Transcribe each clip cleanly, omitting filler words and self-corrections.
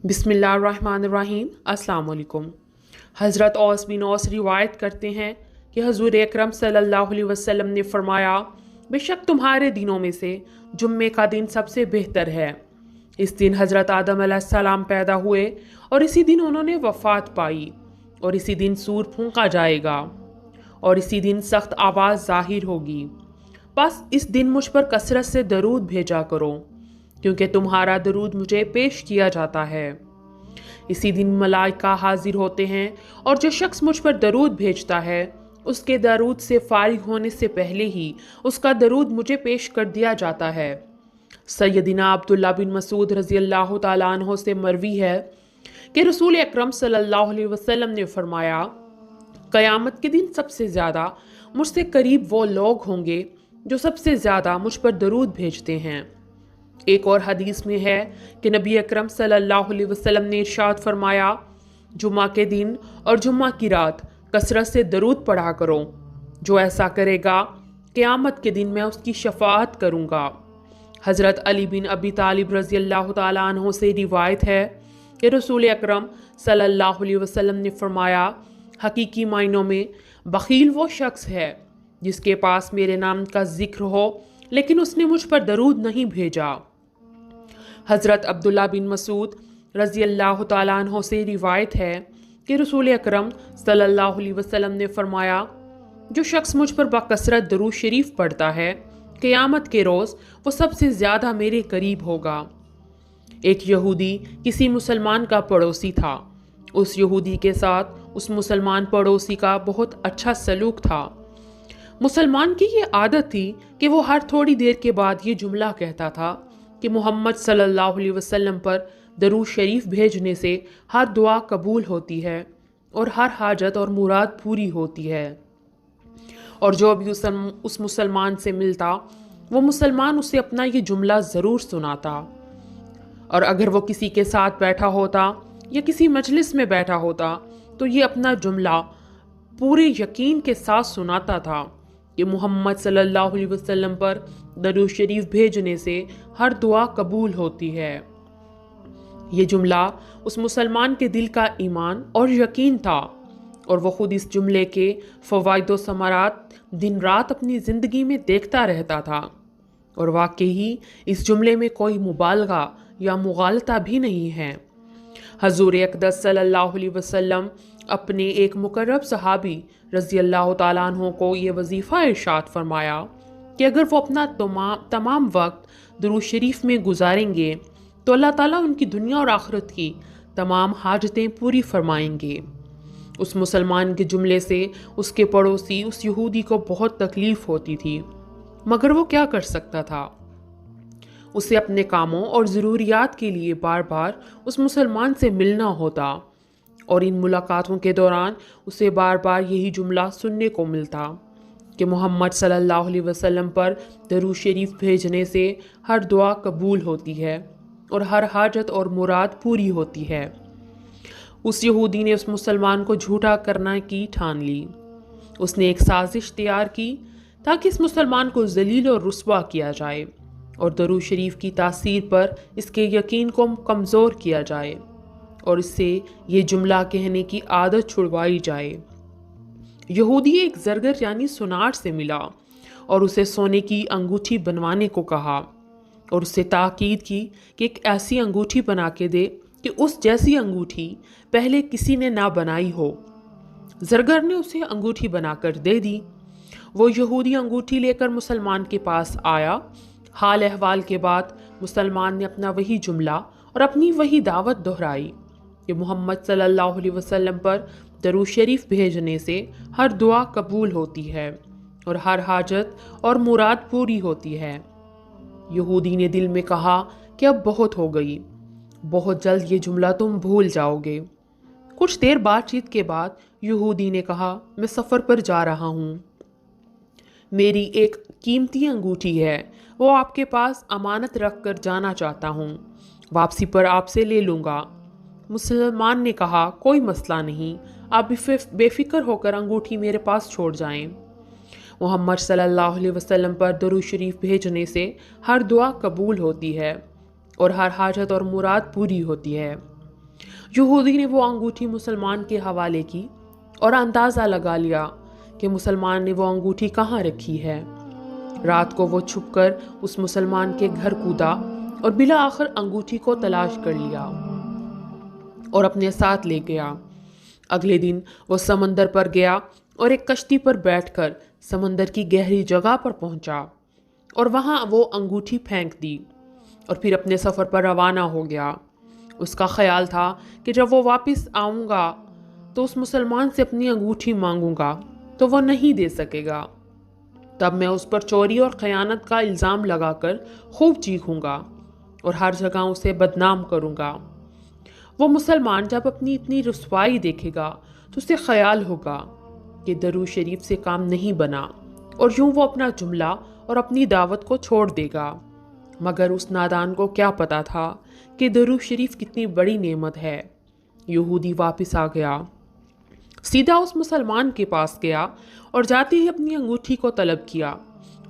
बिस्मिल्लाहिर्रहमानिर्रहीम। अस्सलाम वालेकुम। हज़रत औस बिन औस रिवायत करते हैं कि हुज़ूर अकरम सल्लल्लाहु अलैहि वसल्लम ने फरमाया, बेशक तुम्हारे दिनों में से जुम्मे का दिन सबसे बेहतर है। इस दिन हज़रत आदम अलैहिस्सलाम पैदा हुए और इसी दिन उन्होंने वफ़ात पाई और इसी दिन सूर फूंका जाएगा और इसी दिन सख्त आवाज़ ज़ाहिर होगी। बस इस दिन मुझ पर कसरत से दरूद भेजा करो, क्योंकि तुम्हारा दरूद मुझे पेश किया जाता है। इसी दिन मलाइका हाजिर होते हैं और जो शख्स मुझ पर दरूद भेजता है उसके दरूद से फारिग होने से पहले ही उसका दरूद मुझे पेश कर दिया जाता है। सैयदना अब्दुल्ला बिन मसूद रज़ी अल्लाह तआला अन्हो से मरवी है कि रसूल अकरम सल्लल्लाहु अलैहि वसल्लम ने फरमाया, क़यामत के दिन सबसे ज़्यादा मुझसे करीब वो लोग होंगे जो सबसे ज़्यादा मुझ पर दरूद भेजते हैं। एक और हदीस में है कि नबी अकरम सल्लल्लाहु अलैहि वसल्लम ने इरशाद फरमाया, जुम्मा के दिन और जुम्मा की रात कसरत से दरूद पढ़ा करो। जो ऐसा करेगा क़यामत के दिन मैं उसकी शफाअत करूँगा। हज़रत अली बिन अबी तालिब रज़ी अल्लाह तआला अन्हो से रिवायत है कि रसूल अकरम सल्लल्लाहु अलैहि वसल्लम ने फरमाया, हकीकी मायनों में बख़ील वो शख्स है जिसके पास मेरे नाम का जिक्र हो लेकिन उसने मुझ पर दरूद नहीं भेजा। हज़रत अब्दुल्ला बिन मसूद रज़ी अल्लाह तआला अन्हो से रिवायत है कि रसूल अकरम सल्लल्लाहु अलैहि वसल्लम ने फरमाया, जो शख्स मुझ पर बकसरत दरूद शरीफ पढ़ता है क़यामत के रोज़ वो सबसे ज़्यादा मेरे करीब होगा। एक यहूदी किसी मुसलमान का पड़ोसी था। उस यहूदी के साथ उस मुसलमान पड़ोसी का बहुत अच्छा सलूक था। मुसलमान की ये आदत थी कि वो हर थोड़ी देर के बाद ये जुमला कहता था कि मोहम्मद सल्लल्लाहु अलैहि वसल्लम पर दरूद शरीफ भेजने से हर दुआ कबूल होती है और हर हाजत और मुराद पूरी होती है। और जो भी उस मुसलमान से मिलता वो मुसलमान उसे अपना ये जुमला ज़रूर सुनाता। और अगर वो किसी के साथ बैठा होता या किसी मजलिस में बैठा होता तो ये अपना जुमला पूरे यकीन के साथ सुनाता था कि मोहम्मद सल्लल्लाहु अलैहि वसल्लम पर दरूद शरीफ भेजने से हर दुआ कबूल होती है। ये जुमला उस मुसलमान के दिल का ईमान और यकीन था और वो खुद इस जुमले के फ़वाइद व समारात दिन रात अपनी ज़िंदगी में देखता रहता था। और वाकई इस जुमले में कोई मुबालगा या मुगालता भी नहीं है। हज़ूर अक़दस सल्लल्लाहु अलैहि वसल्लम अपने एक मुकर्रब सहाबी रज़ी अल्लाह तआला अन्हो को ये वजीफ़ा इरशाद फरमाया कि अगर वो अपना तमाम वक्त दरूद शरीफ में गुजारेंगे तो अल्लाह ताला उनकी दुनिया और आखिरत की तमाम हाजतें पूरी फरमाएंगे। उस मुसलमान के जुमले से उसके पड़ोसी उस यहूदी को बहुत तकलीफ़ होती थी, मगर वो क्या कर सकता था। उसे अपने कामों और ज़रूरियात के लिए बार बार उस मुसलमान से मिलना होता और इन मुलाकातों के दौरान उसे बार बार यही जुमला सुनने को मिलता कि मोहम्मद सल्लल्लाहु अलैहि वसल्लम पर दरूद शरीफ भेजने से हर दुआ कबूल होती है और हर हाजत और मुराद पूरी होती है। उस यहूदी ने उस मुसलमान को झूठा करने की ठान ली। उसने एक साजिश तैयार की ताकि इस मुसलमान को जलील और रुस्वा किया जाए और दरूद शरीफ की तासीर पर इसके यकीन को कमज़ोर किया जाए और इससे ये जुमला कहने की आदत छुड़वाई जाए। यहूदी एक ज़रगर यानी सुनार से मिला और उसे सोने की अंगूठी बनवाने को कहा और उससे ताकीद की कि एक ऐसी अंगूठी बना के दे कि उस जैसी अंगूठी पहले किसी ने ना बनाई हो। ज़रगर ने उसे अंगूठी बनाकर दे दी। वो यहूदी अंगूठी लेकर मुसलमान के पास आया। हाल अहवाल के बाद मुसलमान ने अपना वही जुमला और अपनी वही दावत दोहराई कि मोहम्मद सल्लल्लाहु अलैहि वसल्लम पर दरूद शरीफ भेजने से हर दुआ कबूल होती है और हर हाजत और मुराद पूरी होती है। यहूदी ने दिल में कहा कि अब बहुत हो गई, बहुत जल्द ये जुमला तुम भूल जाओगे। कुछ देर बातचीत के बाद यहूदी ने कहा, मैं सफ़र पर जा रहा हूँ, मेरी एक कीमती अंगूठी है, वो आपके पास अमानत रख कर जाना चाहता हूँ, वापसी पर आपसे ले लूँगा। मुसलमान ने कहा, कोई मसला नहीं, आप बेफिक्र होकर अंगूठी मेरे पास छोड़ जाएं। मोहम्मद सल्लल्लाहु अलैहि वसल्लम पर दरूद शरीफ भेजने से हर दुआ कबूल होती है और हर हाजत और मुराद पूरी होती है। یہودی نے وہ انگوٹھی مسلمان کے حوالے کی اور اندازہ لگا لیا کہ مسلمان نے وہ انگوٹھی کہاں رکھی ہے۔ رات کو وہ چھپ کر اس مسلمان کے گھر کودا اور بالآخر انگوٹھی کو تلاش کر لیا اور اپنے ساتھ لے گیا۔ اگلے دن وہ سمندر پر گیا اور ایک کشتی پر بیٹھ کر سمندر کی گہری جگہ پر پہنچا اور وہاں وہ انگوٹھی پھینک دی اور پھر اپنے سفر پر روانہ ہو گیا۔ اس کا خیال تھا کہ جب وہ واپس آؤں گا تو اس مسلمان سے اپنی انگوٹھی مانگوں گا تو وہ نہیں دے سکے گا، تب میں اس پر چوری اور خیانت کا الزام لگا کر خوب چیخوں گا اور ہر جگہ اسے بدنام کروں گا۔ وہ مسلمان جب اپنی اتنی رسوائی دیکھے گا تو اسے خیال ہوگا کہ درود شریف سے کام نہیں بنا اور یوں وہ اپنا جملہ اور اپنی دعوت کو چھوڑ دے گا۔ مگر اس نادان کو کیا پتا تھا کہ درود شریف کتنی بڑی نعمت ہے۔ یہودی واپس آ گیا، سیدھا اس مسلمان کے پاس گیا اور جاتے ہی اپنی انگوٹھی کو طلب کیا۔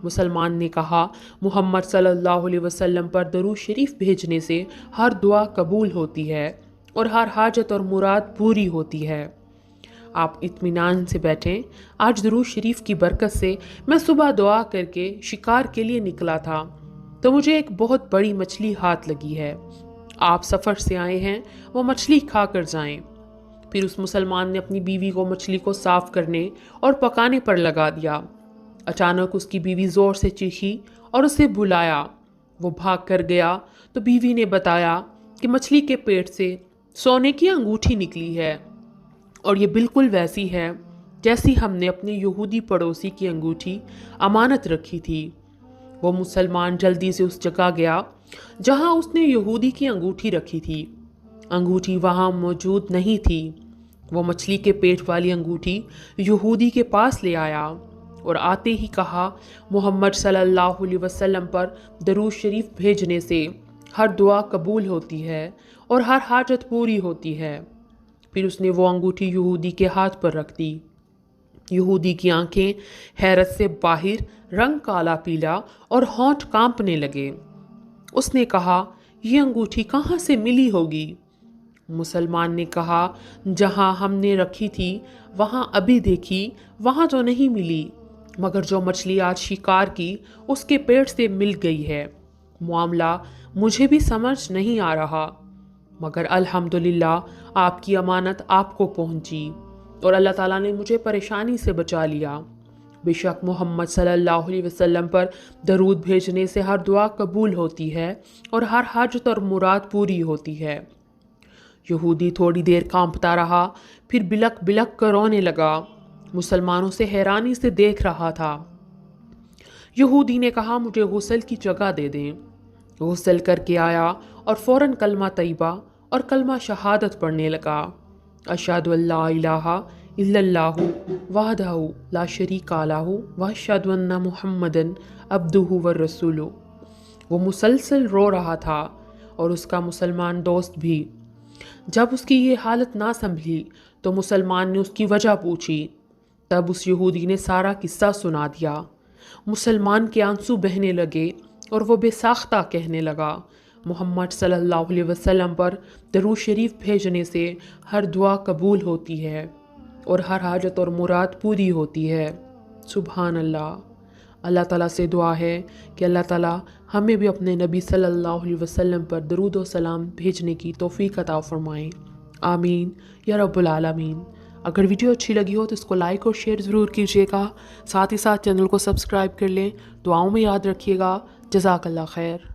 مسلمان نے کہا، محمد صلی اللہ علیہ وسلم پر درود شریف بھیجنے سے ہر دعا قبول ہوتی ہے اور ہر حاجت اور مراد پوری ہوتی ہے۔ آپ اطمینان سے بیٹھیں، آج درود شریف کی برکت سے میں صبح دعا کر کے شکار کے لیے نکلا تھا تو مجھے ایک بہت بڑی مچھلی ہاتھ لگی ہے۔ آپ سفر سے آئے ہیں، وہ مچھلی کھا کر جائیں۔ پھر اس مسلمان نے اپنی بیوی کو مچھلی کو صاف کرنے اور پکانے پر لگا دیا۔ اچانک اس کی بیوی زور سے چیخی اور اسے بلایا۔ وہ بھاگ کر گیا تو بیوی نے بتایا کہ مچھلی کے پیٹ سے سونے کی انگوٹھی نکلی ہے اور یہ بالکل ویسی ہے جیسی ہم نے اپنے یہودی پڑوسی کی انگوٹھی امانت رکھی تھی۔ وہ مسلمان جلدی سے اس جگہ گیا جہاں اس نے یہودی کی انگوٹھی رکھی تھی۔ انگوٹھی وہاں موجود نہیں تھی۔ وہ مچھلی کے پیٹ والی انگوٹھی یہودی کے پاس لے آیا اور آتے ہی کہا، محمد صلی اللہ علیہ وسلم پر درود شریف بھیجنے سے ہر دعا قبول ہوتی ہے اور ہر حاجت پوری ہوتی ہے۔ پھر اس نے وہ انگوٹھی یہودی کے ہاتھ پر رکھ دی۔ یہودی کی آنکھیں حیرت سے باہر، رنگ کالا پیلا اور ہونٹ کانپنے لگے۔ اس نے کہا، یہ انگوٹھی کہاں سے ملی ہوگی؟ مسلمان نے کہا، جہاں ہم نے رکھی تھی وہاں ابھی دیکھی، وہاں تو نہیں ملی، مگر جو مچھلی آج شکار کی اس کے پیٹ سے مل گئی ہے۔ معاملہ مجھے بھی سمجھ نہیں آ رہا، مگر الحمدللہ آپ کی امانت آپ کو پہنچی اور اللہ تعالیٰ نے مجھے پریشانی سے بچا لیا۔ بے شک محمد صلی اللہ علیہ وسلم پر درود بھیجنے سے ہر دعا قبول ہوتی ہے اور ہر حاجت اور مراد پوری ہوتی ہے۔ یہودی تھوڑی دیر کانپتا رہا، پھر بلک بلک کر رونے لگا۔ مسلمانوں سے حیرانی سے دیکھ رہا تھا۔ یہودی نے کہا، مجھے غسل کی جگہ دے دیں۔ غسل کر کے آیا اور فوراً کلمہ طیبہ اور کلمہ شہادت پڑھنے لگا۔ اشہد ان لا الہ الا اللہ وحدہ لا شریک لہ واشہد ان محمدًا عبدہ ورسولہ۔ وہ مسلسل رو رہا تھا اور اس کا مسلمان دوست بھی۔ جب اس کی یہ حالت نہ سنبھلی تو مسلمان نے اس کی وجہ پوچھی۔ تب اس یہودی نے سارا قصہ سنا دیا۔ مسلمان کے آنسو بہنے لگے اور وہ بے ساختہ کہنے لگا، محمد صلی اللہ علیہ وسلم پر درود شریف بھیجنے سے ہر دعا قبول ہوتی ہے اور ہر حاجت اور مراد پوری ہوتی ہے۔ سبحان اللہ۔ اللہ تعالیٰ سے دعا ہے کہ اللہ تعالیٰ ہمیں بھی اپنے نبی صلی اللہ علیہ وسلم پر درود و سلام بھیجنے کی توفیق عطا فرمائیں۔ آمین یا رب العالمین۔ اگر ویڈیو اچھی لگی ہو تو اس کو لائک اور شیئر ضرور کیجیے گا، ساتھ ہی ساتھ چینل کو سبسکرائب کر لیں۔ دعاؤں میں یاد رکھیے گا۔ جزاک اللہ خیر۔